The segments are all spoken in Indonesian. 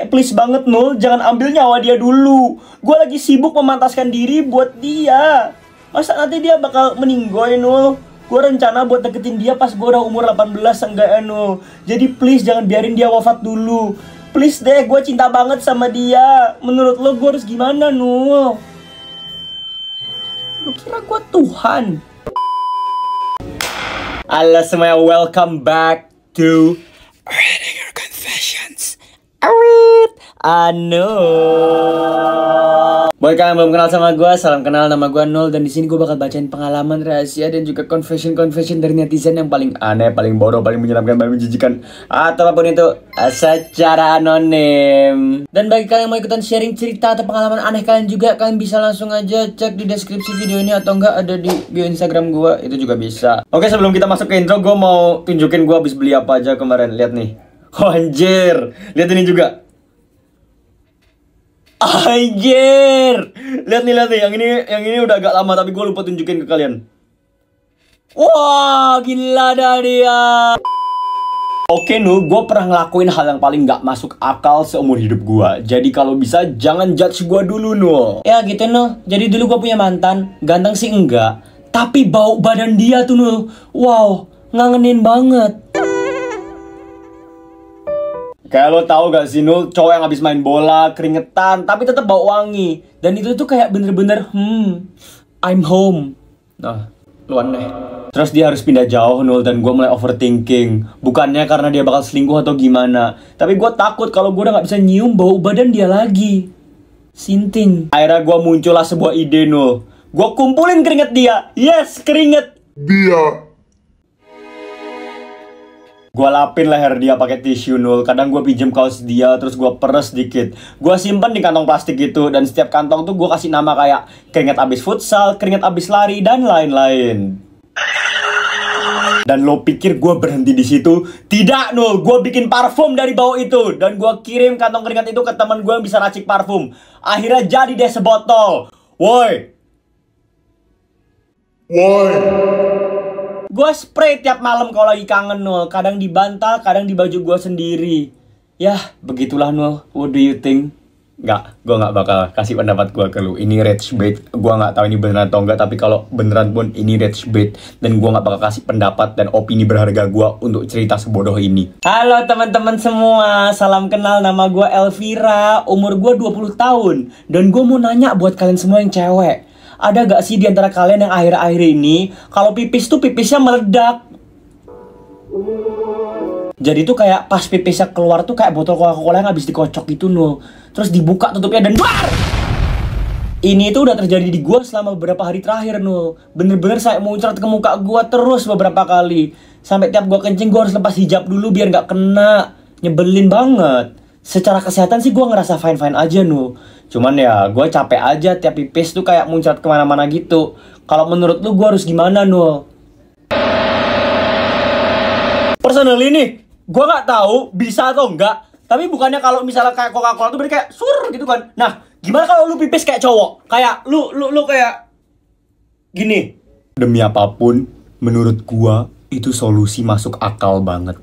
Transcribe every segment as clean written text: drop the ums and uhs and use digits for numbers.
Kayak please banget Nul, jangan ambil nyawa dia dulu. Gue lagi sibuk memantaskan diri buat dia. Masa nanti dia bakal meninggoy Nul? Gue rencana buat deketin dia pas gue udah umur 18 seenggaknya Nul. Jadi please jangan biarin dia wafat dulu. Please deh, gue cinta banget sama dia. Menurut lo gue harus gimana Nul? Lu kira gue Tuhan? Halo semuanya, welcome back to Reading Your Confessions. Buat kalian yang belum kenal sama gue, salam kenal, nama gue Nul. Dan di sini gue bakal bacain pengalaman rahasia dan juga confession dari netizen yang paling aneh, paling bodoh, paling menyeramkan, paling menjijikan, atau apapun itu secara anonim. Dan bagi kalian yang mau ikutan sharing cerita atau pengalaman aneh kalian juga, kalian bisa langsung aja cek di deskripsi video ini, atau enggak ada di bio Instagram gue, itu juga bisa. Oke, sebelum kita masuk ke intro, gue mau tunjukin gue habis beli apa aja kemarin. Lihat nih. Oh anjir, lihat ini juga. Anjir, lihat nih, yang ini udah agak lama tapi gue lupa tunjukin ke kalian. Wah, gila dah dia. Oke Nul, gue pernah ngelakuin hal yang paling gak masuk akal seumur hidup gue. Jadi kalau bisa jangan judge gue dulu Nul. Ya gitu Nul, jadi dulu gue punya mantan. Ganteng sih enggak, tapi bau badan dia tuh Nul, wow, ngangenin banget. Kayak lo tau gak sih Nul, cowok yang habis main bola, keringetan, tapi tetap bau wangi. Dan itu tuh kayak bener-bener, I'm home. Nah, lu aneh. Terus dia harus pindah jauh Nul, dan gue mulai overthinking. Bukannya karena dia bakal selingkuh atau gimana, tapi gue takut kalau gue udah gak bisa nyium bau badan dia lagi. Sinting. Akhirnya gue muncullah sebuah ide Nul. Gue kumpulin keringet dia. Yes, keringet dia. Gue lapin leher dia pakai tisu Nul. Kadang gue pinjem kaos dia, terus gue peres dikit. Gue simpen di kantong plastik gitu. Dan setiap kantong tuh gue kasih nama kayak keringet abis futsal, keringet abis lari, dan lain-lain. Dan lo pikir gue berhenti di situ? Tidak Nul, gue bikin parfum dari bau itu. Dan gue kirim kantong keringat itu ke teman gue yang bisa racik parfum. Akhirnya jadi deh sebotol. Woi. Gue spray tiap malam kalau lagi kangen Nul. Kadang di bantal, kadang di baju gue sendiri. Yah, begitulah Nul. What do you think? Nggak, gue nggak bakal kasih pendapat gue ke lu. Ini rage bait. Gue nggak tahu ini beneran atau enggak. Tapi kalau beneran pun ini rage bait. Dan gue nggak bakal kasih pendapat dan opini berharga gue untuk cerita sebodoh ini. Halo teman-teman semua. Salam kenal, nama gue Elvira. Umur gue 20 tahun. Dan gue mau nanya buat kalian semua yang cewek. Ada gak sih di antara kalian yang akhir-akhir ini kalau pipis tuh pipisnya meledak? Jadi tuh kayak pas pipisnya keluar tuh kayak botol Coca-Cola yang habis dikocok gitu Nul. Terus dibuka tutupnya dan bar! Ini tuh udah terjadi di gua selama beberapa hari terakhir Nul. Bener-bener saya muncrat ke muka gua terus beberapa kali. Sampai tiap gua kencing gua harus lepas hijab dulu biar gak kena. Nyebelin banget. Secara kesehatan sih gua ngerasa fine-fine aja Nul. Cuman ya gue capek aja tiap pipis tuh kayak muncrat kemana-mana gitu. Kalau menurut lu gue harus gimana Nul? Personally nih, gue gak tahu bisa atau enggak. Tapi bukannya kalau misalnya kayak Coca-Cola tuh berarti kayak sur gitu kan. Nah, gimana kalau lu pipis kayak cowok? Kayak lu kayak gini. Demi apapun, menurut gue itu solusi masuk akal banget.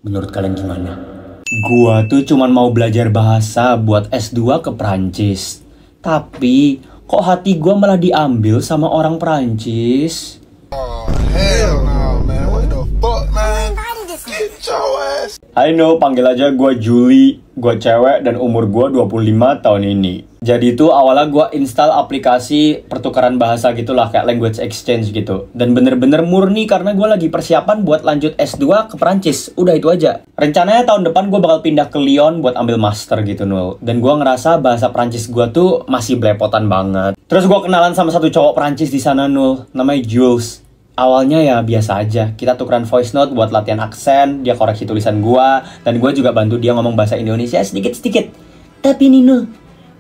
Menurut kalian gimana? Gua tuh cuman mau belajar bahasa buat S2 ke Prancis. Tapi kok hati gua malah diambil sama orang Prancis? Oh, hell no, man. What the fuck, man? Get your ass. I know, panggil aja gua Julie. Gua cewek dan umur gua 25 tahun ini. Jadi itu awalnya gua install aplikasi pertukaran bahasa gitulah, kayak language exchange gitu. Dan bener-bener murni karena gua lagi persiapan buat lanjut S2 ke Prancis. Udah itu aja. Rencananya tahun depan gua bakal pindah ke Lyon buat ambil master gitu Nul. Dan gua ngerasa bahasa Prancis gua tuh masih belepotan banget. Terus gua kenalan sama satu cowok Prancis di sana Nul, namanya Jules. Awalnya ya biasa aja, kita tukeran voice note buat latihan aksen, dia koreksi tulisan gua, dan gua juga bantu dia ngomong bahasa Indonesia sedikit-sedikit. Tapi Nino,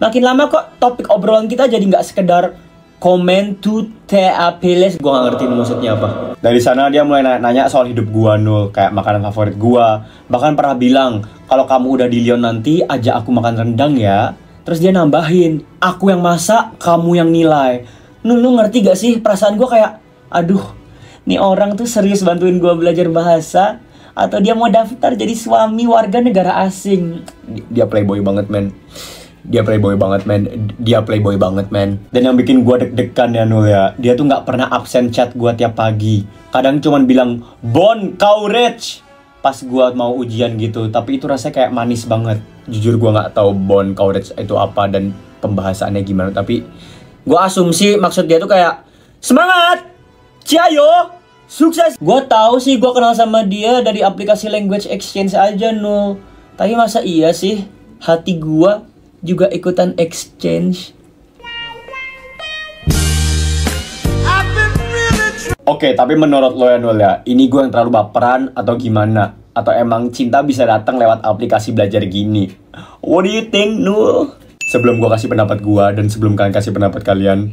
makin lama kok topik obrolan kita jadi nggak sekedar komen to teapeles, gua nggak ngerti maksudnya apa. Dari sana dia mulai nanya soal hidup gua Nul, kayak makanan favorit gua, bahkan pernah bilang kalau kamu udah di Lyon nanti ajak aku makan rendang ya. Terus dia nambahin, aku yang masak, kamu yang nilai. Nul, lu ngerti gak sih perasaan gua kayak, aduh. Nih orang tuh serius bantuin gue belajar bahasa. atau dia mau daftar jadi suami warga negara asing. Dia playboy banget, men. Dia playboy banget, men. Dia playboy banget, men. Dan yang bikin gua deg-degan ya, Nul ya, dia tuh nggak pernah absen chat gua tiap pagi. Kadang cuman bilang, "Bon, kau rich," pas gua mau ujian gitu. Tapi itu rasanya kayak manis banget. Jujur gua nggak tahu Bon, kau rich itu apa dan pembahasannya gimana. Tapi gua asumsi maksud dia tuh kayak, "Semangat, ciayo, sukses." Gua tahu sih gua kenal sama dia dari aplikasi language exchange aja, Nul. Tapi masa iya sih hati gua juga ikutan exchange? Oke, tapi menurut lo ya, Nul ya, ini gue yang terlalu baperan atau gimana? Atau emang cinta bisa datang lewat aplikasi belajar gini? What do you think, Nul? Sebelum gue kasih pendapat gue dan sebelum kalian kasih pendapat kalian,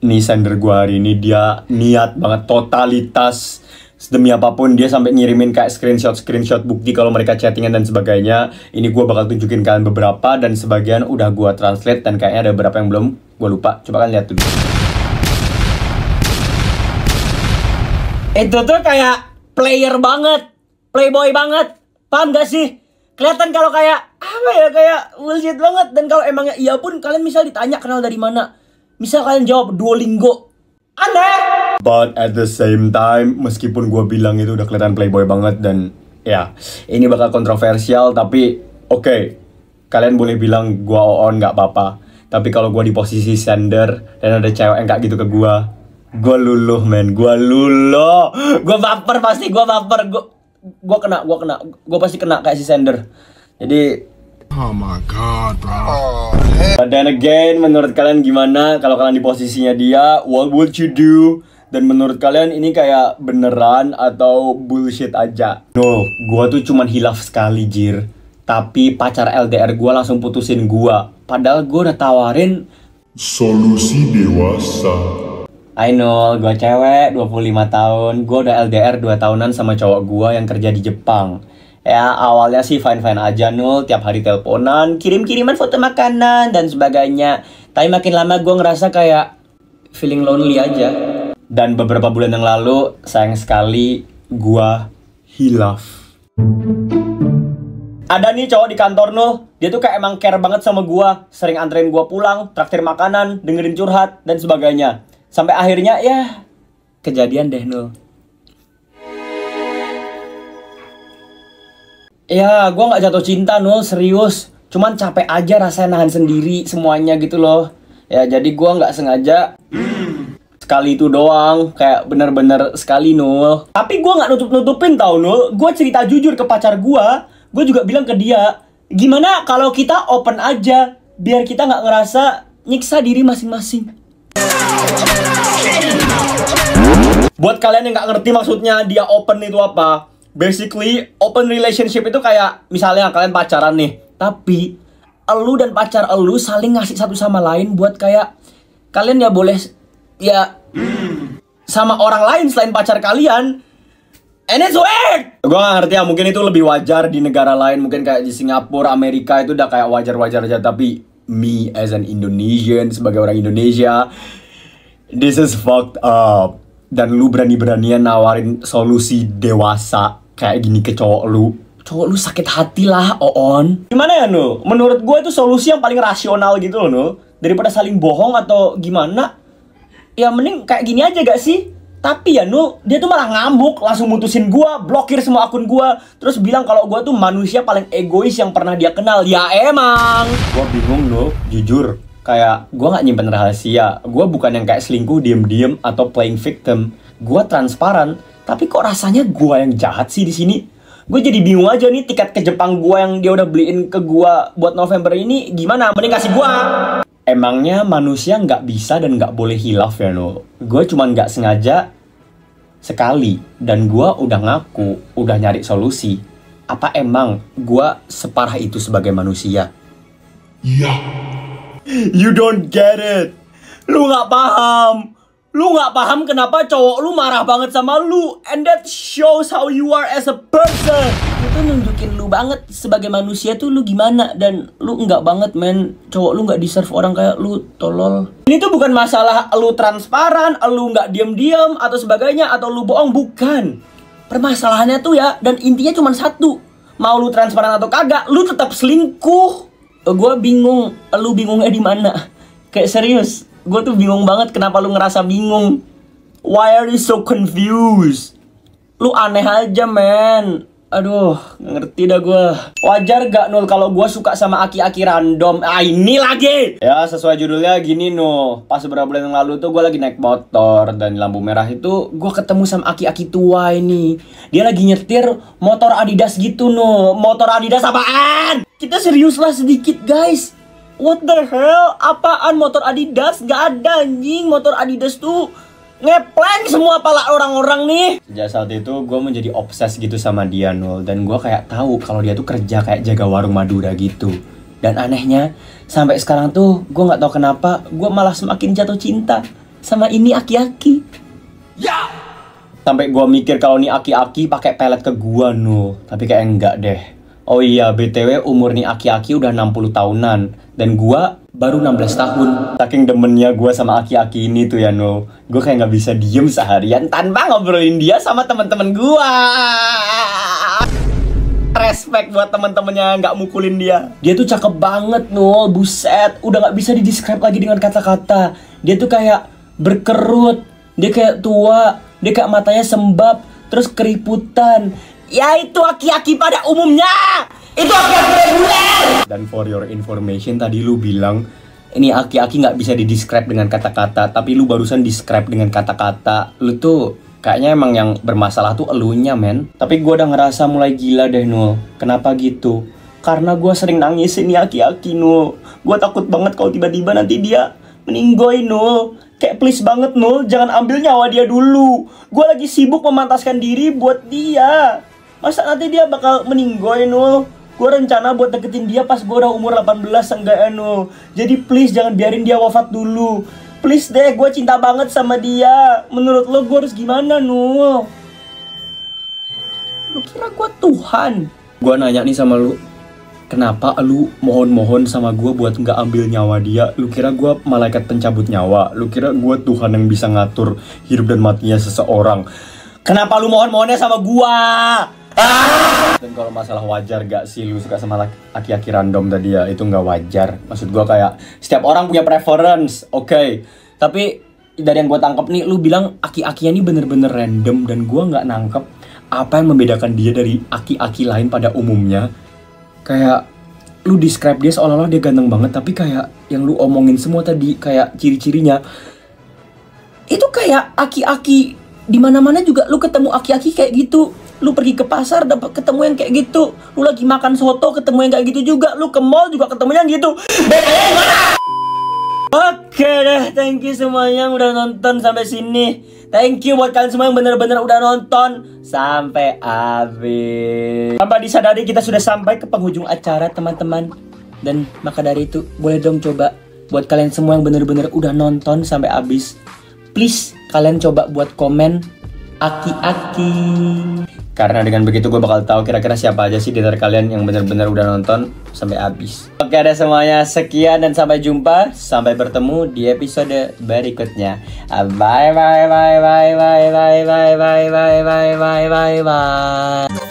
nih sender gue hari ini dia niat banget, totalitas. Demi apapun dia sampai ngirimin kayak screenshot bukti kalau mereka chattingan dan sebagainya. Ini gue bakal tunjukin kalian beberapa dan sebagian udah gue translate dan kayaknya ada beberapa yang belum gue lupa. Coba kalian lihat dulu. Itu tuh kayak player banget, playboy banget, paham gak sih? Kelihatan kalau kayak apa ya, kayak bullshit banget. Dan kalau emangnya iya pun kalian misal ditanya kenal dari mana, misal kalian jawab Duolingo, aneh. But at the same time, meskipun gue bilang itu udah kelihatan playboy banget dan ya ini bakal kontroversial, tapi oke, kalian boleh bilang gue on nggak apa-apa. Tapi kalau gue di posisi sender dan ada cewek yang kayak gitu ke gue luluh, men. Gue luluh, gue baper, pasti gue baper, gue kena, gue pasti kena kayak si sender. Jadi oh my god, bro. But then again, menurut kalian gimana kalau kalian di posisinya dia? What would you do? Dan menurut kalian ini kayak beneran atau bullshit aja? No, gua tuh cuman hilaf sekali, jir. Tapi pacar LDR gua langsung putusin gua. Padahal gua udah tawarin solusi dewasa. I know, gua cewek, 25 tahun. Gua udah LDR 2 tahunan sama cowok gua yang kerja di Jepang. Ya, awalnya sih fine-fine aja, Nul. Tiap hari teleponan, kirim-kiriman foto makanan, dan sebagainya. Tapi makin lama gue ngerasa kayak feeling lonely aja. Dan beberapa bulan yang lalu, sayang sekali, gue hilaf. Ada nih cowok di kantor, Nul. Dia tuh kayak emang care banget sama gue. Sering anterin gue pulang, traktir makanan, dengerin curhat, dan sebagainya. Sampai akhirnya, ya, kejadian deh, Nul. Ya, gue gak jatuh cinta, Nul, serius. Cuman capek aja rasanya nahan sendiri semuanya gitu loh. Ya, jadi gue gak sengaja sekali itu doang. Kayak bener-bener sekali, Nul. Tapi gue gak nutup-nutupin tau, Nul. Gue cerita jujur ke pacar gue. Gue juga bilang ke dia, gimana kalau kita open aja, biar kita gak ngerasa nyiksa diri masing-masing. Buat kalian yang gak ngerti maksudnya dia open itu apa, basically, open relationship itu kayak misalnya kalian pacaran nih, tapi elu dan pacar elu saling ngasih satu sama lain buat kayak kalian ya boleh ya sama orang lain selain pacar kalian. And it's weird. Gue gak ngerti ya, mungkin itu lebih wajar di negara lain, mungkin kayak di Singapura, Amerika itu udah kayak wajar-wajar aja. Tapi me as an Indonesian, sebagai orang Indonesia, this is fucked up. Dan lu berani-beranian nawarin solusi dewasa kayak gini ke cowok lu. Cowok lu sakit hati lah, Oon. Gimana ya, Nul? Menurut gue itu solusi yang paling rasional gitu loh, Nul. Daripada saling bohong atau gimana, ya mending kayak gini aja gak sih? Tapi ya, Nul, dia tuh malah ngamuk, langsung mutusin gue, blokir semua akun gue, terus bilang kalau gue tuh manusia paling egois yang pernah dia kenal. Ya emang. Gue bingung, Nul, jujur. Kayak gue gak nyimpen rahasia. Gue bukan yang kayak selingkuh diem-diem atau playing victim. Gue transparan. Tapi kok rasanya gue yang jahat sih di sini? Gue jadi bingung aja nih, tiket ke Jepang gue yang dia udah beliin ke gue buat November ini gimana? Mending kasih gue. Emangnya manusia nggak bisa dan nggak boleh hilaf ya, Nul? Gue cuman nggak sengaja sekali dan gue udah ngaku, udah nyari solusi. Apa emang gue separah itu sebagai manusia? Iya. You don't get it. Lu nggak paham. Lu nggak paham kenapa cowok lu marah banget sama lu. And that shows how you are as a person. Itu nunjukin lu banget sebagai manusia tuh lu gimana. Dan lu nggak banget, men. Cowok lu nggak deserve orang kayak lu, tolol. Ini tuh bukan masalah lu transparan, lu nggak diem-diem atau sebagainya, atau lu bohong, bukan. permasalahannya tuh ya, dan intinya cuma satu. Mau lu transparan atau kagak, lu tetap selingkuh. Gue bingung, lu bingungnya di mana? Kayak serius, gue tuh bingung banget kenapa lu ngerasa bingung. Why are you so confused? Lu aneh aja, men. Aduh, gak ngerti dah gue. Wajar gak, Nul, kalau gue suka sama aki-aki random? Ah, ini lagi! Ya, sesuai judulnya gini, Nul. Pas beberapa bulan yang lalu tuh gue lagi naik motor. Dan di lampu merah itu gue ketemu sama aki-aki tua ini. Dia lagi nyetir motor Adidas gitu, Nul. Motor Adidas apaan? Kita serius lah sedikit, guys. What the hell? Apaan motor Adidas? Gak ada, anjing. Motor Adidas tuh ngepleng semua pala orang-orang nih. Sejak saat itu gue menjadi obses gitu sama dia, Nul. Dan gue kayak tahu kalau dia tuh kerja kayak jaga warung Madura gitu. Dan anehnya, sampai sekarang tuh gue nggak tahu kenapa gue malah semakin jatuh cinta sama ini aki-aki. Ya. Sampai gue mikir kalau nih aki-aki pakai pelet ke gue, Nul. Tapi kayak enggak deh. Oh iya, BTW umur nih aki-aki udah 60 tahunan. Dan gua baru 16 tahun. Saking demennya gua sama aki-aki ini tuh ya, Nul. Gua kayak nggak bisa diem seharian tanpa ngobrolin dia sama temen-temen gua. Respect buat temen-temennya nggak mukulin dia. Dia tuh cakep banget, Nul. Buset, udah nggak bisa di-describe lagi dengan kata-kata. Dia tuh kayak berkerut. Dia kayak tua. Dia kayak matanya sembab. Terus keriputan. Ya itu aki-aki pada umumnya. Itu aki-aki reguler. Dan for your information, tadi lu bilang ini aki-aki nggak bisa di-describe dengan kata-kata. Tapi lu barusan describe dengan kata-kata. Lu tuh kayaknya emang yang bermasalah tuh elunya, men. Tapi gue udah ngerasa mulai gila deh, Nul. Kenapa gitu? Karena gue sering nangis ini aki-aki, Nul. Gue takut banget kalau tiba-tiba nanti dia meninggoy, Nul. Kayak please banget, Nul. Jangan ambil nyawa dia dulu. Gue lagi sibuk memantaskan diri buat dia. Masa nanti dia bakal meninggoy, Nul? Gue rencana buat deketin dia pas gue udah umur 18 seenggaknya, Nul. Jadi please jangan biarin dia wafat dulu. Please deh, gue cinta banget sama dia. Menurut lo gue harus gimana, Nul? Lu kira gue Tuhan? Gue nanya nih sama lu, kenapa lu mohon-mohon sama gue buat nggak ambil nyawa dia? Lu kira gue malaikat pencabut nyawa? Lu kira gue Tuhan yang bisa ngatur hidup dan matinya seseorang? Kenapa lu mohon-mohonnya sama gue? Dan kalau masalah wajar gak sih lu suka sama aki-aki random tadi ya, itu gak wajar. Maksud gue kayak setiap orang punya preference, oke. Tapi dari yang gue tangkep nih, lu bilang aki-akinya ini bener-bener random. Dan gue gak nangkep apa yang membedakan dia dari aki-aki lain pada umumnya. Kayak lu describe dia seolah-olah dia ganteng banget, tapi kayak yang lu omongin semua tadi, kayak ciri-cirinya itu kayak aki-aki. Dimana-mana juga lu ketemu aki-aki kayak gitu. Lu pergi ke pasar dapat ketemu yang kayak gitu. Lu lagi makan soto ketemu yang kayak gitu juga. Lu ke mall juga ketemu yang gitu. Bedanya gimana? Oke deh, thank you semuanya yang udah nonton sampai sini. Thank you buat kalian semua yang bener-bener udah nonton sampai habis. Tanpa disadari kita sudah sampai ke penghujung acara, teman-teman. Dan maka dari itu boleh dong coba buat kalian semua yang bener-bener udah nonton sampai habis, please kalian coba buat komen aki-aki. Karena dengan begitu gue bakal tahu kira-kira siapa aja sih di antara kalian yang benar-benar udah nonton sampai habis. Oke deh semuanya, sekian dan sampai jumpa. Sampai bertemu di episode berikutnya. Bye bye bye bye bye bye bye bye bye bye bye bye bye.